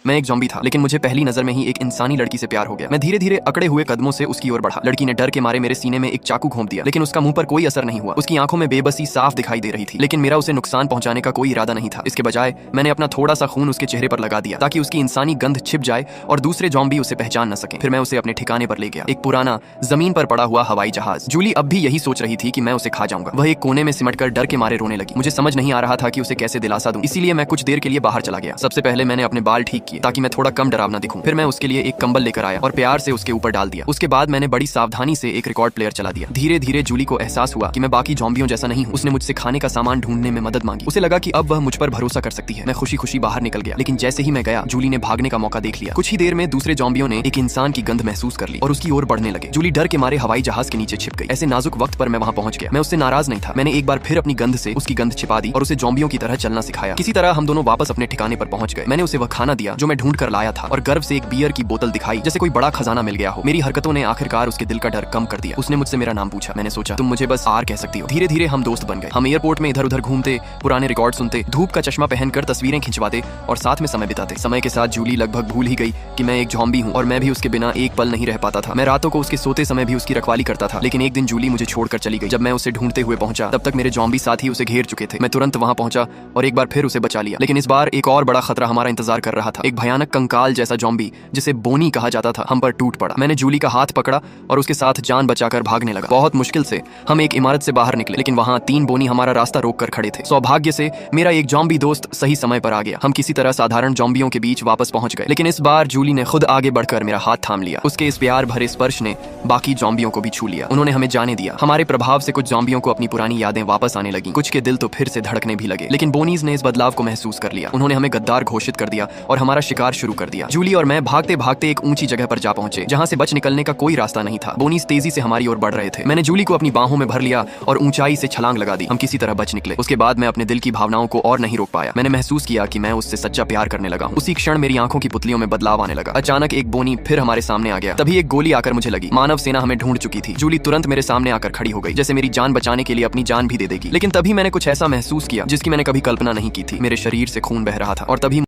मैं एक ज़ॉम्बी था, लेकिन मुझे पहली नजर में ही एक इंसानी लड़की से प्यार हो गया। मैं धीरे धीरे अकड़े हुए कदमों से उसकी ओर बढ़ा। लड़की ने डर के मारे मेरे सीने में एक चाकू घोंप दिया, लेकिन उसका मुंह पर कोई असर नहीं हुआ। उसकी आंखों में बेबसी साफ दिखाई दे रही थी, लेकिन मेरा उसे नुकसान पहुंचाने का कोई इरादा नहीं था। इसके बजाय मैंने अपना थोड़ा सा खून उसके चेहरे पर लगा दिया ताकि उसकी इंसानी गंध छिप जाए और दूसरे ज़ॉम्बी उसे पहचान न सके। फिर मैं उसे अपने ठिकाने पर ले गया, एक पुराना जमीन पर पड़ा हुआ हवाई जहाज। जूली अब भी यही सोच रही थी कि मैं उसे खा जाऊंगा। वह एक कोने में सिमटकर डर के मारे रोने लगी। मुझे समझ नहीं आ रहा था कि उसे कैसे दिलासा दूं, इसीलिए मैं कुछ देर के लिए बाहर चला गया। सबसे पहले मैंने अपने बाल ठीक किए ताकि मैं थोड़ा कम डरावना दिखूं। फिर मैं उसके लिए एक कंबल लेकर आया और प्यार से उसके ऊपर डाल दिया। उसके बाद मैंने बड़ी सावधानी से एक रिकॉर्ड प्लेयर चला दिया। धीरे धीरे जूली को एहसास हुआ कि मैं बाकी ज़ॉम्बियों जैसा नहीं हूं। उसने मुझसे खाने का सामान ढूंढने में मदद मांगी। उसे लगा कि अब वह मुझ पर भरोसा कर सकती है। मैं खुशी खुशी बाहर निकल गया, लेकिन जैसे ही मैं गया, जूली ने भागने का मौका देख लिया। कुछ ही देर में दूसरे ज़ॉम्बियों ने एक इंसान की गंध महसूस कर ली और उसकी ओर बढ़ने लगे। जूली डर के मारे हवाई जहाज के नीचे छिप गई। ऐसे नाजुक वक्त पर मैं वहां पहुंच गया। मैं उससे नाराज नहीं था। मैंने एक बार फिर अपनी गंध से उसकी गंध छिपा दी और उसे ज़ॉम्बियों की तरह चलना सिखाया। किसी तरह हम दोनों वापस अपने ठिकाने पर पहुंच गए। मैंने उसे वह खाना दिया जो मैं ढूंढ कर लाया था और गर्व से एक बियर की बोतल दिखाई, जैसे कोई बड़ा खजाना मिल गया हो। मेरी हरकतों ने आखिरकार उसके दिल का डर कम कर दिया। उसने मुझसे मेरा नाम पूछा। मैंने सोचा तुम मुझे बस आर कह सकती हो। धीरे धीरे हम दोस्त बन गए। हम एयरपोर्ट में इधर उधर घूमते, पुराने रिकॉर्ड सुनते, धूप का चश्मा पहनकर तस्वीरें खिंचवाते और साथ में समय बिताते। समय के साथ जूली लगभग भूल ही गई कि मैं एक ज़ॉम्बी हूँ और मैं भी उसके बिना एक पल नहीं रह पाता था। मैं रातों को उसके सोते समय भी उसकी रखवाली करता था। लेकिन एक दिन जूली मुझे छोड़कर चली गई। जब मैं उसे ढूंढते हुए पहुंचा, तब तक मेरे ज़ॉम्बी साथी उसे घेर चुके थे। मैं तुरंत वहां पहुंचा और एक बार फिर उसे बचा लिया। लेकिन इस बार एक और बड़ा खतरा हमारा इंतजार कर रहा था। एक भयानक कंकाल जैसा ज़ॉम्बी, जिसे बोनी कहा जाता था, हम पर टूट पड़ा। मैंने जूली का हाथ पकड़ा और उसके साथ जान बचाकर भागने लगा। बहुत मुश्किल से हम एक इमारत से बाहर निकले, लेकिन वहां 3 बोनी हमारा रास्ता रोक कर खड़े थे। सौभाग्य से मेरा एक ज़ॉम्बी दोस्त सही समय पर आ गया। हम किसी तरह साधारण ज़ॉम्बियों के बीच वापस पहुंच गए। लेकिन इस बार जूली ने खुद आगे बढ़कर मेरा हाथ थाम लिया। उसके इस प्यार भरे स्पर्श ने बाकी ज़ॉम्बियों को भी छू लिया। उन्होंने हमें जाने दिया। हमारे प्रभाव से कुछ ज़ॉम्बियों को अपनी पुरानी यादें वापस आने लगी। कुछ के दिल तो फिर से धड़कने भी लगे। लेकिन बोनीज ने इस बदलाव को महसूस कर लिया। उन्होंने हमें गद्दार घोषित कर दिया और हमारा शिकार शुरू कर दिया। जूली और मैं भागते भागते एक ऊंची जगह पर जा पहुंचे, जहां से बच निकलने का कोई रास्ता नहीं था। बोनीज तेजी से हमारी ओर बढ़ रहे थे। मैंने जूली को अपनी बाहों में भर लिया और ऊंचाई से छलांग लगा दी। हम किसी तरह बच निकले। उसके बाद मैं अपने दिल की भावनाओं को और नहीं रोक पाया। मैंने महसूस किया कि मैं उससे सच्चा प्यार करने लगा हूं। उसी क्षण मेरी आंखों की पुतलियों में बदलाव आने लगा। अचानक एक बोनी फिर हमारे सामने आ गया। तभी एक गोली आकर मुझे लगी। मानव सेना हमें ढूंढ चुकी थी। जूली तुरंत मेरे सामने आकर खड़ी हो गई, जैसे मेरी जान बचाने के लिए अपनी जान भी दे देगी। लेकिन तभी मैंने कुछ ऐसा महसूस किया जिसकी मैंने कभी कल्पना नहीं की थी। मेरे शरीर से खून बह रहा था और तभी